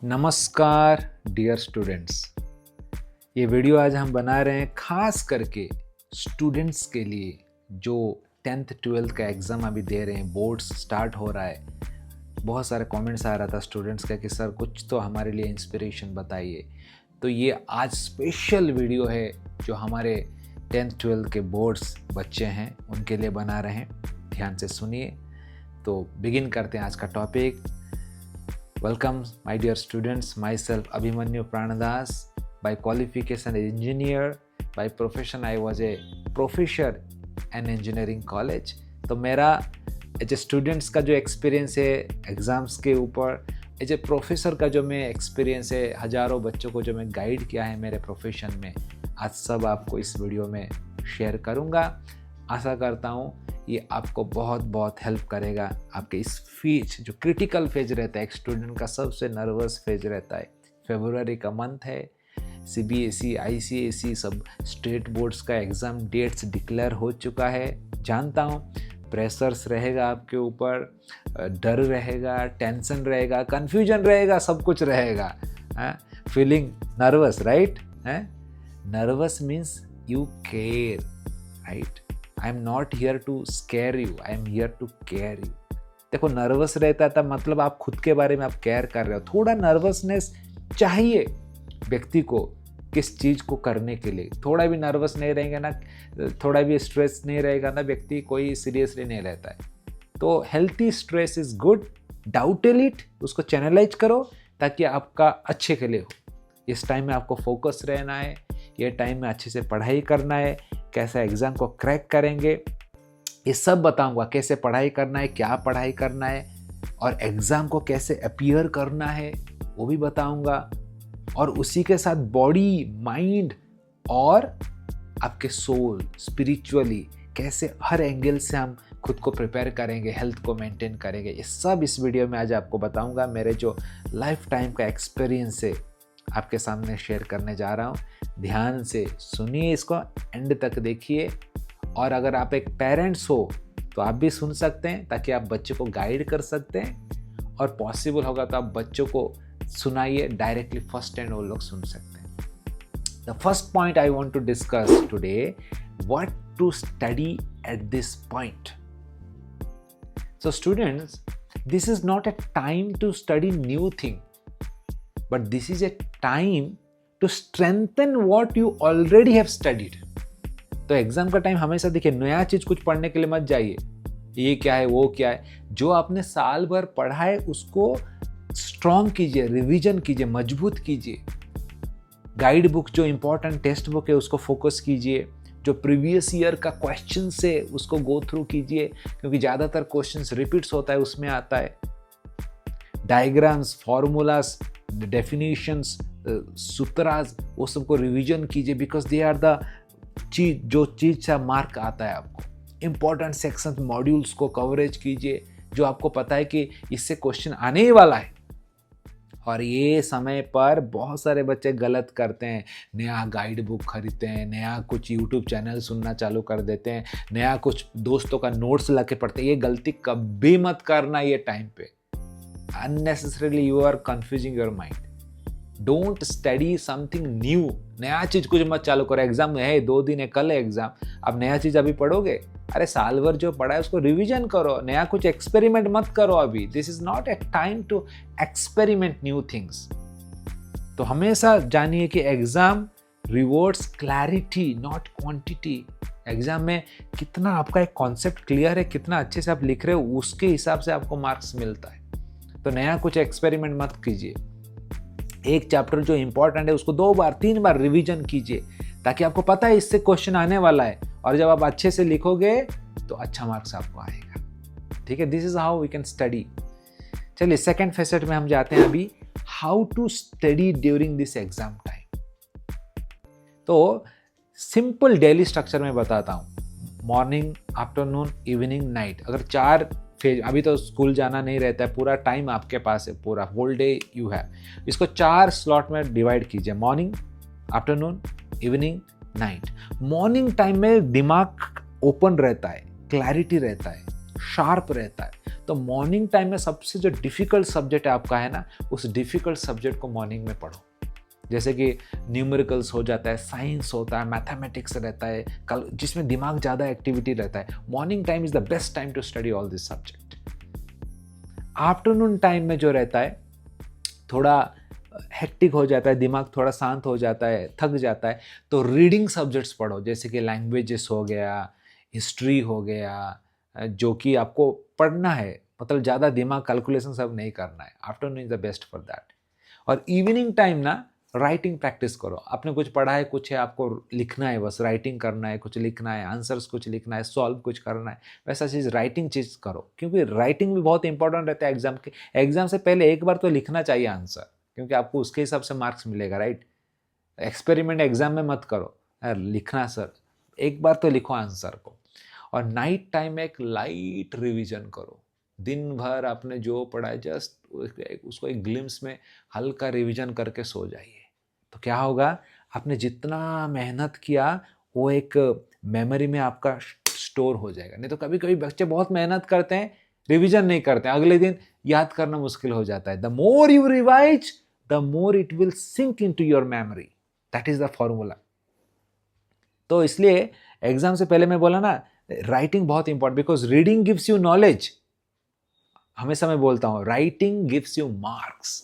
नमस्कार dear students. ये video आज हम बना रहे हैं खास करके स्टूडेंट्स के लिए जो 10th 12th का एग्ज़ाम अभी दे रहे हैं। बोर्ड्स स्टार्ट हो रहा है। बहुत सारे कमेंट्स आ रहा था स्टूडेंट्स का कि सर कुछ तो हमारे लिए इंस्पिरेशन बताइए। तो ये आज स्पेशल वीडियो है जो हमारे 10th 12th के बोर्ड्स बच्चे हैं उनके लिए बना रहे हैं। ध्यान से सुनिए। तो बिगिन करते हैं आज का topic. Welcome, my dear students. Myself, Abhimanyu Pranadas. By qualification, engineer. By profession, I was a professor in engineering college. तो मेरा एज ए स्टूडेंट्स का जो एक्सपीरियंस है एग्ज़ाम्स के ऊपर, एज ए प्रोफेसर का जो मैं एक्सपीरियंस है, हज़ारों बच्चों को जो मैं गाइड किया है मेरे प्रोफेशन में, आज सब आपको इस वीडियो में शेयर करूँगा। आशा करता हूँ ये आपको बहुत बहुत हेल्प करेगा। आपके इस फेज जो क्रिटिकल फेज रहता है, एक स्टूडेंट का सबसे नर्वस फेज रहता है। फरवरी का मंथ है। सीबीएसई, आईसीएसई सब स्टेट बोर्ड्स का एग्ज़ाम डेट्स डिक्लेयर हो चुका है। जानता हूँ प्रेशर्स रहेगा आपके ऊपर, डर रहेगा, टेंशन रहेगा, कन्फ्यूजन रहेगा, सब कुछ रहेगा। Feeling nervous, right? Nervous means you care, right? I am not here to scare you, I am here to care you. देखो, नर्वस रहता था मतलब आप खुद के बारे में आप केयर कर रहे हो। थोड़ा नर्वसनेस चाहिए व्यक्ति को किस चीज़ को करने के लिए। थोड़ा भी नर्वस नहीं रहेंगे ना, थोड़ा भी स्ट्रेस नहीं रहेगा ना, व्यक्ति कोई सीरियसली नहीं रहता है। तो हेल्थी स्ट्रेस इज़ गुड। डाउटेल इट, उसको चैनलाइज करो ताकि आपका अच्छे के लिए हो। इस टाइम में आपको फोकस रहना है। ये टाइम में अच्छे से पढ़ाई करना है। कैसे एग्ज़ाम को क्रैक करेंगे ये सब बताऊंगा। कैसे पढ़ाई करना है, क्या पढ़ाई करना है, और एग्ज़ाम को कैसे अपीयर करना है वो भी बताऊंगा। और उसी के साथ बॉडी, माइंड और आपके सोल, स्पिरिचुअली कैसे हर एंगल से हम खुद को प्रिपेयर करेंगे, हेल्थ को मेंटेन करेंगे, ये सब इस वीडियो में आज आपको बताऊंगा। मेरे जो लाइफ टाइम का एक्सपीरियंस है आपके सामने शेयर करने जा रहा हूँ। ध्यान से सुनिए, इसको एंड तक देखिए। और अगर आप एक पेरेंट्स हो तो आप भी सुन सकते हैं ताकि आप बच्चे को गाइड कर सकते हैं। और पॉसिबल होगा तो आप बच्चों को सुनाइए डायरेक्टली, फर्स्ट हैंड वो लोग सुन सकते हैं। The first point I want to discuss today, what to study at this point. So students, this is not a time to study new thing, but this is a time to strengthen what you already have studied. तो exam का time हमेशा देखिए, नया चीज कुछ पढ़ने के लिए मत जाइए। ये क्या है, वो क्या है। जो आपने साल भर पढ़ा है उसको स्ट्रॉन्ग कीजिए, रिवीजन कीजिए, मजबूत कीजिए। गाइड बुक जो इंपॉर्टेंट टेक्स्ट बुक है उसको फोकस कीजिए। जो प्रीवियस ईयर का क्वेश्चन है उसको गो थ्रू कीजिए, क्योंकि ज़्यादातर क्वेश्चंस रिपीट्स होता है, उसमें आता है। डायग्राम्स, फॉर्मूलाज, डेफिनेशंस, सूत्राज, वो सबको रिवीजन कीजिए, बिकॉज दे आर द चीज, जो चीज से मार्क आता है आपको। इंपॉर्टेंट सेक्शन मॉड्यूल्स को कवरेज कीजिए जो आपको पता है कि इससे क्वेश्चन आने ही वाला है। और ये समय पर बहुत सारे बच्चे गलत करते हैं। नया गाइड बुक खरीदते हैं, नया कुछ यूट्यूब चैनल सुनना चालू कर देते हैं, नया कुछ दोस्तों का नोट्स ला के पढ़ते हैं। ये गलती कभी मत करना ये टाइम पे। Unnecessarily you are confusing your mind. Don't study something new. नया चीज कुछ मत चालू करो। एग्जाम है 2 दिन है, कल है एग्जाम, अब नया चीज अभी पढ़ोगे? अरे साल भर जो पढ़ा है उसको रिवीजन करो। नया कुछ एक्सपेरिमेंट मत करो अभी। This is not a time to experiment new things. तो हमेशा जानिए कि exam rewards clarity not quantity. Exam में कितना आपका एक कॉन्सेप्ट क्लियर है, कितना अच्छे से आप लिख रहे हो, उसके हिसाब से आपको मार्क्स मिलता है। तो नया कुछ एक्सपेरिमेंट मत कीजिए। एक चैप्टर जो इंपॉर्टेंट है उसको 2 बार 3 बार रिवीजन कीजिए, ताकि आपको पता है इससे क्वेश्चन आने वाला है। और जब आप अच्छे से लिखोगे तो अच्छा मार्क्स आपको आएगा। ठीक है, this is how we can study. चलिए सेकंड फेसेट में हम जाते हैं अभी, how to study during this exam time. तो सिंपल डेली स्ट्रक्चर में बताता हूँ। Morning, afternoon, evening, night. अगर 4 फेज, अभी तो स्कूल जाना नहीं रहता है, पूरा टाइम आपके पास है, पूरा होल डे यू हैव। इसको 4 स्लॉट में डिवाइड कीजिए, morning, afternoon, evening, night. Morning time में दिमाग ओपन रहता है, क्लैरिटी रहता है, शार्प रहता है। तो मॉर्निंग टाइम में सबसे जो डिफ़िकल्ट सब्जेक्ट आपका है ना, उस डिफ़िकल्ट सब्जेक्ट को मॉर्निंग में पढ़ो। जैसे कि न्यूमेरिकल्स हो जाता है, साइंस होता है, मैथमेटिक्स रहता है, कल जिसमें दिमाग ज़्यादा एक्टिविटी रहता है। Morning time is the best time to study all this subject. Afternoon time में जो रहता है थोड़ा हेक्टिक हो जाता है, दिमाग थोड़ा शांत हो जाता है, थक जाता है, तो रीडिंग सब्जेक्ट्स पढ़ो, जैसे कि लैंग्वेजेस हो गया, हिस्ट्री हो गया, जो कि आपको पढ़ना है, मतलब ज़्यादा दिमाग कैलकुलेशन सब नहीं करना है। Afternoon is the best for that. और इवनिंग टाइम ना राइटिंग प्रैक्टिस करो। आपने कुछ पढ़ा है, कुछ है, आपको लिखना है, बस राइटिंग करना है, कुछ लिखना है, आंसर्स कुछ लिखना है, सॉल्व कुछ करना है, वैसा चीज़ राइटिंग चीज़ करो, क्योंकि राइटिंग भी बहुत इंपॉर्टेंट रहता है एग्जाम के। एग्जाम से पहले एक बार तो लिखना चाहिए आंसर, क्योंकि आपको उसके हिसाब से मार्क्स मिलेगा, राइट। एक्सपेरिमेंट एग्जाम में मत करो, यार लिखना सर, एक बार तो लिखो आंसर को। और नाइट टाइम में एक लाइट रिवीजन करो। दिन भर आपने जो पढ़ा है जस्ट उसको एक ग्लिम्स में हल्का रिवीजन करके सो जाइए। तो क्या होगा, आपने जितना मेहनत किया वो एक मेमोरी में आपका स्टोर हो जाएगा। नहीं तो कभी कभी बच्चे बहुत मेहनत करते हैं, रिवीजन नहीं करते हैं, अगले दिन याद करना मुश्किल हो जाता है। The more you revise the more it will sink in to your memory, that is the formula. तो इसलिए एग्जाम से पहले मैं बोला ना, राइटिंग बहुत important, because reading gives you knowledge. हमेशा मैं बोलता हूं writing gives you marks.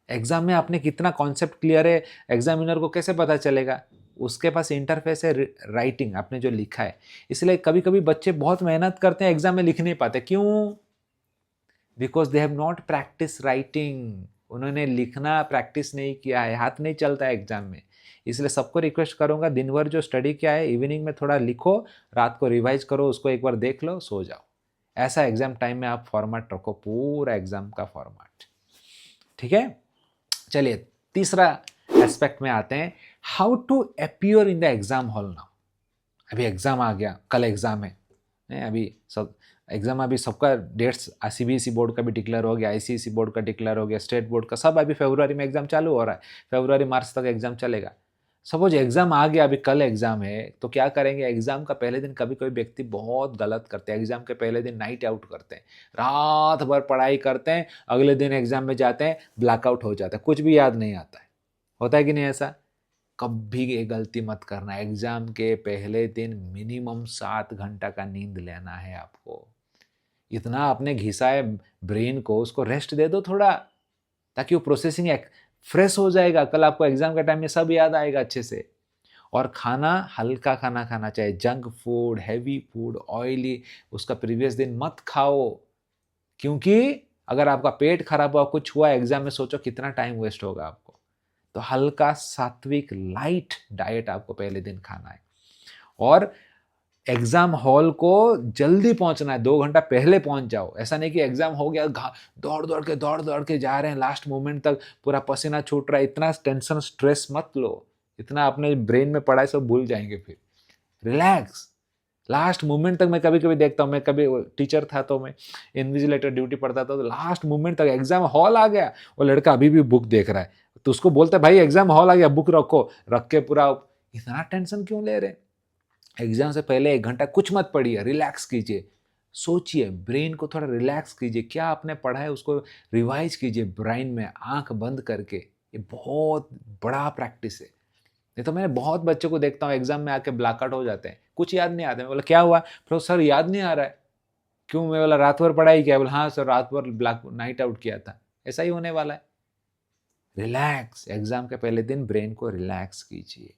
Exam में आपने कितना कॉन्सेप्ट क्लियर है, एग्जामिनर को कैसे पता चलेगा? उसके पास इंटरफेस है राइटिंग, आपने जो लिखा है। इसलिए कभी कभी बच्चे बहुत मेहनत करते हैं, एग्जाम में लिख नहीं पाते। क्यों? Because they have not practice writing. उन्होंने लिखना प्रैक्टिस नहीं किया है, हाथ नहीं चलता है एग्जाम में। इसलिए सबको रिक्वेस्ट करूंगा, दिन भर जो स्टडी किया है इवनिंग में थोड़ा लिखो, रात को रिवाइज करो, उसको एक बार देख लो, सो जाओ। ऐसा एग्जाम टाइम में आप फॉर्मेट रखो, पूरा एग्जाम का फॉर्मेट। ठीक है, चलिए तीसरा एस्पेक्ट में आते हैं, how to appear in the exam hall now. अभी एग्जाम आ गया, कल एग्जाम है, अभी सब एग्जाम, अभी सबका डेट्स सीबीएसई बोर्ड का भी डिक्लेयर हो गया, आईसीएसई बोर्ड का डिक्लेयर हो गया, स्टेट बोर्ड का, सब अभी फरवरी में एग्जाम चालू हो रहा है, फरवरी मार्च तक एग्जाम चलेगा। सपोज एग्जाम आ गया, अभी कल एग्जाम है, तो क्या करेंगे? एग्जाम का पहले दिन कभी कभी व्यक्ति बहुत गलत करते हैं, एग्जाम के पहले दिन नाइट आउट करते हैं, रात भर पढ़ाई करते हैं, अगले दिन एग्जाम में जाते हैं, ब्लैकआउट हो जाता है, कुछ भी याद नहीं आता है। होता है कि नहीं ऐसा? कभी ये गलती मत करना। एग्जाम के पहले दिन मिनिमम 7 घंटा का नींद लेना है आपको। इतना आपने घिसा है ब्रेन को, उसको रेस्ट दे दो थोड़ा, ताकि वो प्रोसेसिंग फ्रेश हो जाएगा, कल आपको एग्जाम के टाइम में सब याद आएगा अच्छे से। और खाना हल्का खाना खाना चाहिए, junk food, heavy food, oily उसका प्रीवियस दिन मत खाओ, क्योंकि अगर आपका पेट खराब हुआ, कुछ हुआ एग्जाम में, सोचो कितना टाइम वेस्ट होगा आपको। तो हल्का सात्विक लाइट डाइट आपको पहले दिन खाना है। और एग्जाम हॉल को जल्दी पहुंचना है, 2 घंटा पहले पहुंच जाओ। ऐसा नहीं कि एग्जाम हो गया, दौड़ दौड़ के जा रहे हैं, लास्ट मोमेंट तक पूरा पसीना छूट रहा है, इतना टेंशन स्ट्रेस मत लो, इतना अपने ब्रेन में पढ़ा है सब भूल जाएंगे। फिर रिलैक्स, लास्ट मोमेंट तक। मैं कभी कभी देखता हूँ, मैं कभी टीचर था तो मैं इन्विजिलेटर ड्यूटी पढ़ता था, तो लास्ट मोमेंट तक एग्जाम हॉल आ गया, वो लड़का अभी भी बुक देख रहा है, तो उसको बोलते भाई एग्जाम हॉल आ गया, बुक रखो, रख के पूरा, इतना टेंशन क्यों ले रहे? एग्जाम से पहले 1 घंटा कुछ मत पढ़िए, रिलैक्स कीजिए, सोचिए, ब्रेन को थोड़ा रिलैक्स कीजिए, क्या आपने पढ़ा है उसको रिवाइज कीजिए ब्रेन में, आंख बंद करके। ये बहुत बड़ा प्रैक्टिस है। नहीं तो मैंने बहुत बच्चों को देखता हूँ एग्जाम में आके ब्लैकआउट हो जाते हैं, कुछ याद नहीं आता। मैं बोला क्या हुआ? प्रोफेसर याद नहीं आ रहा है। क्यों? मैं बोला रात भर पढ़ाई किया। बोला हाँ सर, रात भर ब्लैक नाइट आउट किया था। ऐसा ही होने वाला है। रिलैक्स, एग्जाम के पहले दिन ब्रेन को रिलैक्स कीजिए।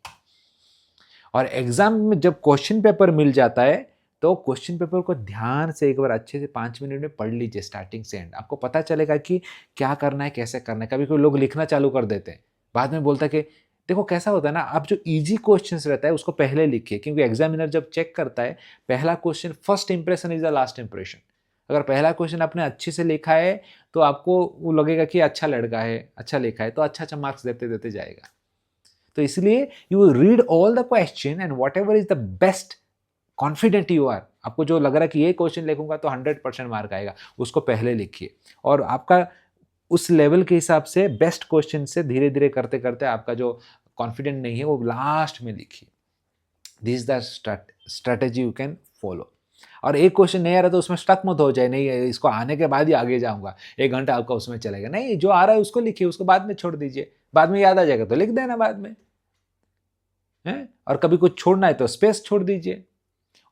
और एग्जाम में जब क्वेश्चन पेपर मिल जाता है, तो क्वेश्चन पेपर को ध्यान से एक बार अच्छे से 5 मिनट में पढ़ लीजिए, स्टार्टिंग से एंड। आपको पता चलेगा कि क्या करना है, कैसे करना है। कभी कभी लोग लिखना चालू कर देते हैं, बाद में बोलता है कि देखो कैसा होता है ना, आप जो इजी क्वेश्चन रहता है उसको पहले लिखिए, क्योंकि एग्जामिनर जब चेक करता है, पहला question, first impression is the last impression. अगर पहला क्वेश्चन आपने अच्छे से लिखा है, तो आपको वो लगेगा कि अच्छा लड़का है, अच्छा लिखा है, तो अच्छा मार्क्स देते देते जाएगा। तो इसलिए you read all the question and whatever is the best, confident you are, आपको जो लग रहा है कि ये क्वेश्चन लिखूंगा तो 100% मार्क आएगा, उसको पहले लिखिए। और आपका उस लेवल के हिसाब से बेस्ट क्वेश्चन से धीरे धीरे करते करते आपका जो कॉन्फिडेंट नहीं है वो लास्ट में लिखिए। This is the strategy you can follow. और एक क्वेश्चन नहीं आ रहा तो उसमें स्टक मत हो जाए, नहीं इसको आने के बाद ही आगे जाऊंगा, 1 घंटा आपका उसमें चलेगा, नहीं जो आ रहा है उसको लिखिए, उसको बाद में छोड़ दीजिए, बाद में याद आ जाएगा तो लिख देना बाद में है। और कभी कुछ छोड़ना है तो स्पेस छोड़ दीजिए।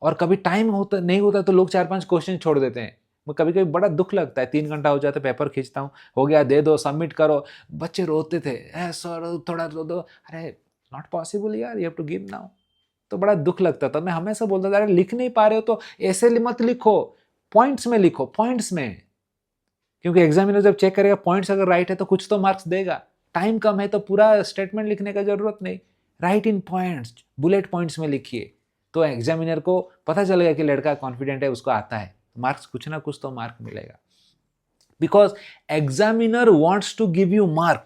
और कभी टाइम होता नहीं होता तो लोग 4-5 क्वेश्चन छोड़ देते हैं। मैं कभी कभी बड़ा दुख लगता है, 3 घंटा हो जाता है, पेपर खींचता हूँ, हो गया दे दो सबमिट करो, बच्चे रोते थे, सर थोड़ा रो दो, अरे नॉट पॉसिबल यार, you have to give now. तो बड़ा दुख लगता था, मैं हमेशा बोलता था अरे लिख नहीं पा रहे हो तो ऐसे मत लिखो, पॉइंट्स में लिखो, पॉइंट्स में, क्योंकि एग्जामिनर जब चेक करेगा पॉइंट्स अगर राइट है तो कुछ तो मार्क्स देगा। टाइम कम है तो पूरा स्टेटमेंट लिखने का जरूरत नहीं, राइट इन पॉइंट्स, बुलेट पॉइंट्स में लिखिए, तो एग्जामिनर को पता चलेगा कि लड़का कॉन्फिडेंट है, उसको आता है, मार्क्स कुछ ना कुछ तो मार्क मिलेगा। Because examiner wants to give you mark,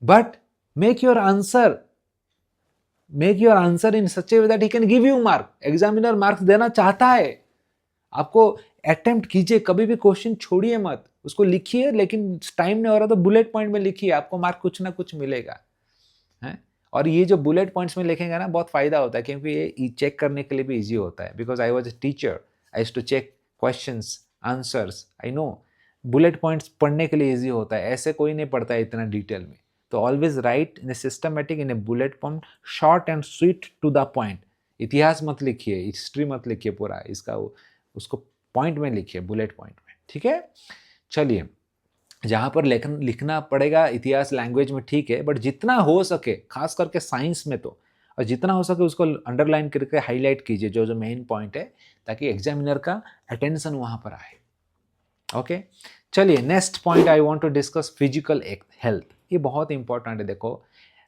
but make your answer in such a way that he can give you mark. Examiner marks देना चाहता है, आपको अटेम्प्ट कीजिए, कभी भी क्वेश्चन छोड़िए मत, उसको लिखिए, लेकिन टाइम नहीं हो रहा तो बुलेट पॉइंट में लिखिए, आपको मार्क कुछ ना कुछ मिलेगा है। और ये जो बुलेट पॉइंट्स में लिखेंगे ना बहुत फायदा होता है, क्योंकि ये चेक करने के लिए भी इजी होता है। Because I was a teacher, I used to check questions answers, I know bullet points पढ़ने के लिए इजी होता है, ऐसे कोई नहीं पढ़ता है इतना डिटेल में। तो always write in a systematic, in a bullet point, short and sweet to the point. इतिहास मत लिखिए, हिस्ट्री मत लिखिए पूरा इसका, उसको पॉइंट में लिखिए, बुलेट पॉइंट में, ठीक है। चलिए, जहाँ पर लिखना पड़ेगा इतिहास लैंग्वेज में ठीक है, बट जितना हो सके, खास करके साइंस में तो, और जितना हो सके उसको अंडरलाइन करके हाईलाइट कीजिए जो जो मेन पॉइंट है, ताकि एग्जामिनर का अटेंशन वहाँ पर आए। ओके, चलिए next point I want to discuss physical health. ये बहुत इंपॉर्टेंट है। देखो,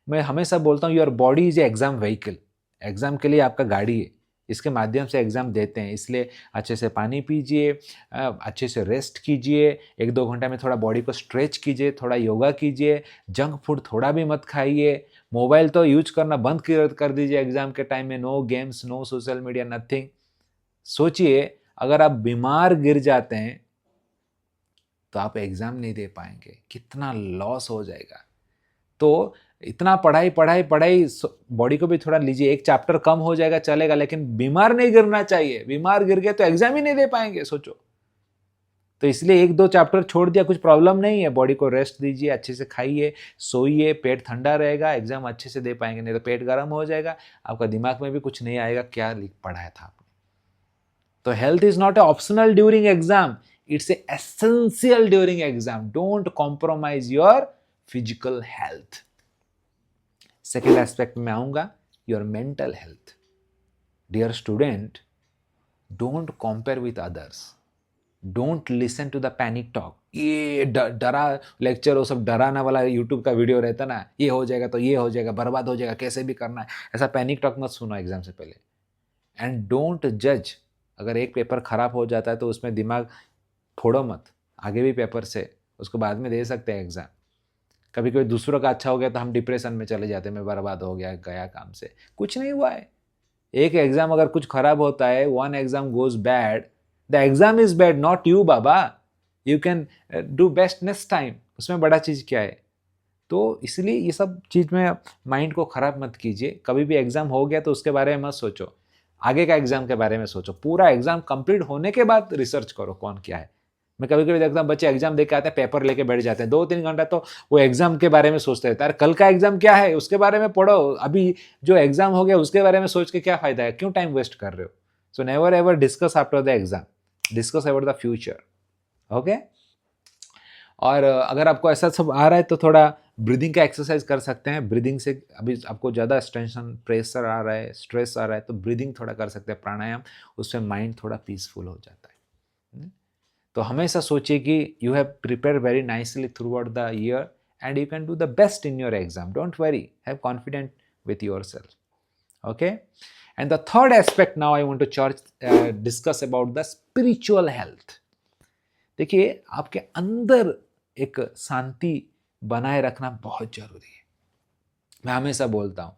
मैं हमेशा बोलता हूँ your body is a exam vehicle, exam के लिए आपका गाड़ी है, इसके माध्यम से एग्ज़ाम देते हैं, इसलिए अच्छे से पानी पीजिए, अच्छे से रेस्ट कीजिए, 1-2 घंटा में थोड़ा बॉडी को स्ट्रेच कीजिए, थोड़ा योगा कीजिए, जंक फूड थोड़ा भी मत खाइए, मोबाइल तो यूज करना बंद कर दीजिए एग्ज़ाम के टाइम में, no games, no social media, nothing. सोचिए अगर आप बीमार गिर जाते हैं तो आप एग्ज़ाम नहीं दे पाएंगे, कितना लॉस हो जाएगा। तो इतना पढ़ाई पढ़ाई पढ़ाई, बॉडी को भी थोड़ा लीजिए, एक चैप्टर कम हो जाएगा चलेगा, लेकिन बीमार नहीं गिरना चाहिए, बीमार गिर गए तो एग्जाम ही नहीं दे पाएंगे, सोचो। तो इसलिए 1-2 चैप्टर छोड़ दिया, कुछ प्रॉब्लम नहीं है, बॉडी को रेस्ट दीजिए, अच्छे से खाइए, सोइए, पेट ठंडा रहेगा, एग्जाम अच्छे से दे पाएंगे, नहीं तो पेट गर्म हो जाएगा, आपका दिमाग में भी कुछ नहीं आएगा क्या पढ़ाया था आपने। तो health is not a optional during exam, it's a essential during exam. Don't compromise your physical health. Second aspect में आऊंगा, your mental health. Dear student, don't compare with others, don't listen to the panic talk. ये डरा lecture, वो सब डराना वाला YouTube का video रहता ना, ये हो जाएगा तो ये हो जाएगा, बर्बाद हो जाएगा, कैसे भी करना है, ऐसा पैनिक टॉक मत सुनो एग्जाम से पहले। एंड डोंट जज, अगर एक पेपर खराब हो जाता है तो उसमें दिमाग फोड़ो मत, आगे भी पेपर से उसको बाद में दे सकते हैं एग्जाम। कभी कभी दूसरों का अच्छा हो गया तो हम डिप्रेशन में चले जाते हैं, मैं बर्बाद हो गया, गया काम से, कुछ नहीं हुआ है। एक एग्जाम अगर कुछ खराब होता है, one exam goes bad, the exam is bad, not you Baba, you can do best next time, उसमें बड़ा चीज़ क्या है। तो इसलिए ये सब चीज़ में माइंड को ख़राब मत कीजिए। कभी भी एग्जाम हो गया तो उसके बारे में मत सोचो, आगे का एग्जाम के बारे में सोचो, पूरा एग्जाम कंप्लीट होने के बाद रिसर्च करो कौन क्या है। मैं कभी कभी देखता हूँ बच्चे एग्जाम देके आते हैं, पेपर लेके बैठ जाते हैं, 2-3 घंटा तो वो एग्जाम के बारे में सोचते रहते हैं। कल का एग्जाम क्या है उसके बारे में पढ़ो, अभी जो एग्जाम हो गया उसके बारे में सोच के क्या फायदा है, क्यों टाइम वेस्ट कर रहे हो। So never ever discuss after the exam, discuss about the future. Okay, और अगर आपको ऐसा सब आ रहा है तो थोड़ा ब्रीदिंग का एक्सरसाइज कर सकते हैं। ब्रीदिंग से अभी आपको ज़्यादा टेंशन, प्रेशर आ रहा है, स्ट्रेस आ रहा है, तो ब्रीदिंग थोड़ा कर सकते हैं, प्राणायाम, उससे माइंड थोड़ा पीसफुल हो जाता है। तो हमेशा सोचिए कि you have prepare very nicely throughout the year and you can do the best in your exam. Don't worry, have confident with yourself. Okay, and the third aspect now I want to discuss about the spiritual health. देखिए, आपके अंदर एक शांति बनाए रखना बहुत जरूरी है। मैं हमेशा बोलता हूँ,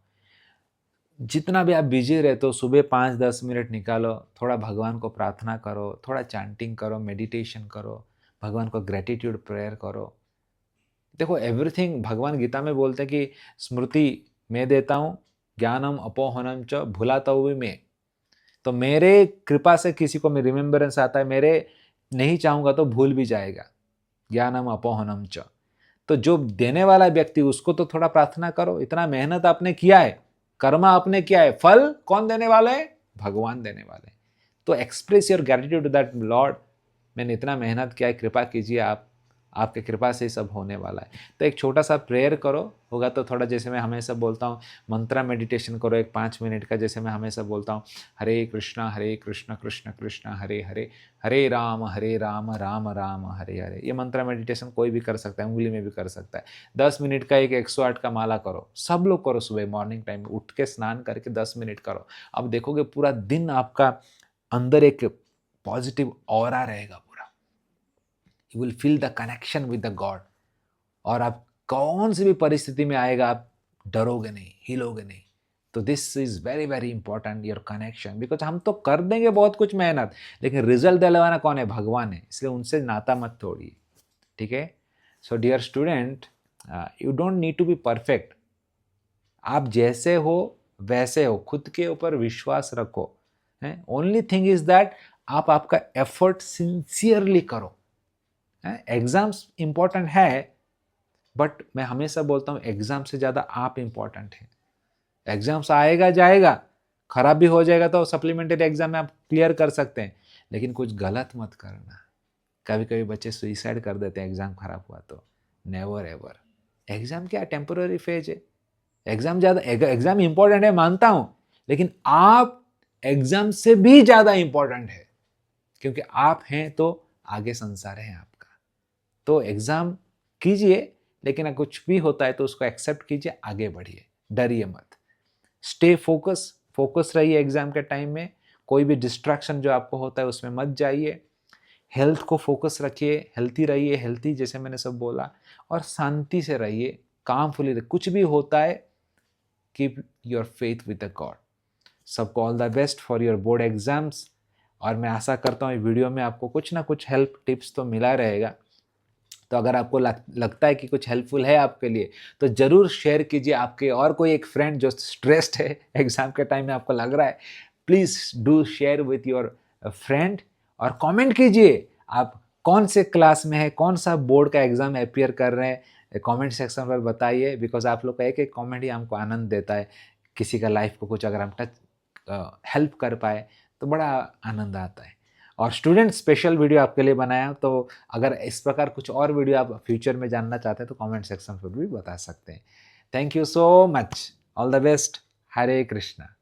जितना भी आप बिजी रहते हो, सुबह 5-10 मिनट निकालो, थोड़ा भगवान को प्रार्थना करो, थोड़ा चैंटिंग करो, मेडिटेशन करो, भगवान को ग्रेटिट्यूड प्रेयर करो। देखो, एवरीथिंग भगवान गीता में बोलते हैं कि स्मृति मैं देता हूँ, ज्ञानम अपोहनम च भुलाता हुए मैं। तो मेरे कृपा से किसी को रिमेम्बरेंस आता है, मेरे नहीं चाहूँगा तो भूल भी जाएगा। ज्ञानम अपोहनम च। तो जो देने वाला व्यक्ति उसको तो थोड़ा प्रार्थना करो, इतना मेहनत आपने किया है, कर्म आपने किया है, फल कौन देने वाला है? भगवान देने वाले हैं। तो express your gratitude to that lord, मैंने इतना मेहनत किया है, कृपा कीजिए आप, आपके कृपा से ही सब होने वाला है। तो एक छोटा सा प्रेयर करो, होगा तो थोड़ा, जैसे मैं हमेशा बोलता हूँ मंत्रा मेडिटेशन करो एक 5 मिनट का, जैसे मैं हमेशा बोलता हूँ हरे कृष्णा कृष्ण कृष्ण हरे हरे, हरे राम राम राम हरे हरे। ये मंत्रा मेडिटेशन कोई भी कर सकता है, उंगली में भी कर सकता है। 10 मिनट का एक 108 का माला करो, सब लोग करो, सुबह मॉर्निंग टाइम उठ के स्नान करके 10 मिनट करो। अब देखोगे पूरा दिन आपका अंदर एक पॉजिटिव ऑरा रहेगा पूरा, you will feel the connection with the God. और आप कौन सी भी परिस्थिति में आएगा आप डरोगे नहीं, हिलोगे नहीं। तो this is very very important, your connection. Because हम तो कर देंगे बहुत कुछ मेहनत, लेकिन रिजल्ट दिलवाना कौन है? भगवान है। इसलिए उनसे नाता मत तोड़िए, ठीक है। So dear student, you don't need to be perfect. आप जैसे हो वैसे हो, खुद के ऊपर विश्वास रखो। ओनली थिंग इज दैट आप आपका एफर्ट सिंसियरली करो। एग्जाम्स इंपॉर्टेंट है, बट मैं हमेशा बोलता हूँ एग्जाम से ज़्यादा आप इंपॉर्टेंट है। एग्जाम्स आएगा जाएगा, खराब भी हो जाएगा तो सप्लीमेंट्री एग्जाम में आप क्लियर कर सकते हैं, लेकिन कुछ गलत मत करना। कभी कभी बच्चे सुइसाइड कर देते हैं एग्जाम खराब हुआ तो। Never ever. एग्जाम क्या टेम्पोररी फेज है। एग्जाम ज़्यादा, एग्जाम इंपॉर्टेंट है मानता हूँ, लेकिन आप एग्जाम से भी ज़्यादा इंपॉर्टेंट है, क्योंकि आप हैं तो आगे संसार है आपका। तो एग्जाम कीजिए, लेकिन अगर कुछ भी होता है तो उसको एक्सेप्ट कीजिए, आगे बढ़िए, डरिए मत। स्टे फोकस रहिए एग्जाम के टाइम में। कोई भी डिस्ट्रैक्शन जो आपको होता है उसमें मत जाइए। हेल्थ को फोकस रखिए, हेल्थी रहिए, हेल्थी जैसे मैंने सब बोला, और शांति से रहिए, कामफुली रहिए। कुछ भी होता है, keep your faith with the God. सबको all the best for your board exams. और मैं आशा करता हूँ वीडियो में आपको कुछ ना कुछ हेल्प टिप्स तो मिला रहेगा। तो अगर आपको लगता है कि कुछ हेल्पफुल है आपके लिए, तो ज़रूर शेयर कीजिए। आपके और कोई एक फ्रेंड जो स्ट्रेस्ड है एग्ज़ाम के टाइम में, आपको लग रहा है, please do share with your friend. और कमेंट कीजिए आप कौन से क्लास में है, कौन सा बोर्ड का एग्ज़ाम अपियर कर रहे हैं, कमेंट सेक्शन पर बताइए। बिकॉज आप लोग का एक एक कमेंट ही हमको आनंद देता है। किसी का लाइफ को कुछ अगर हम टच हेल्प कर पाए तो बड़ा आनंद आता है। और स्टूडेंट स्पेशल वीडियो आपके लिए बनाया, तो अगर इस प्रकार कुछ और वीडियो आप फ्यूचर में जानना चाहते हैं तो कमेंट सेक्शन पर भी बता सकते हैं। Thank you so much, all the best, Hare Krishna.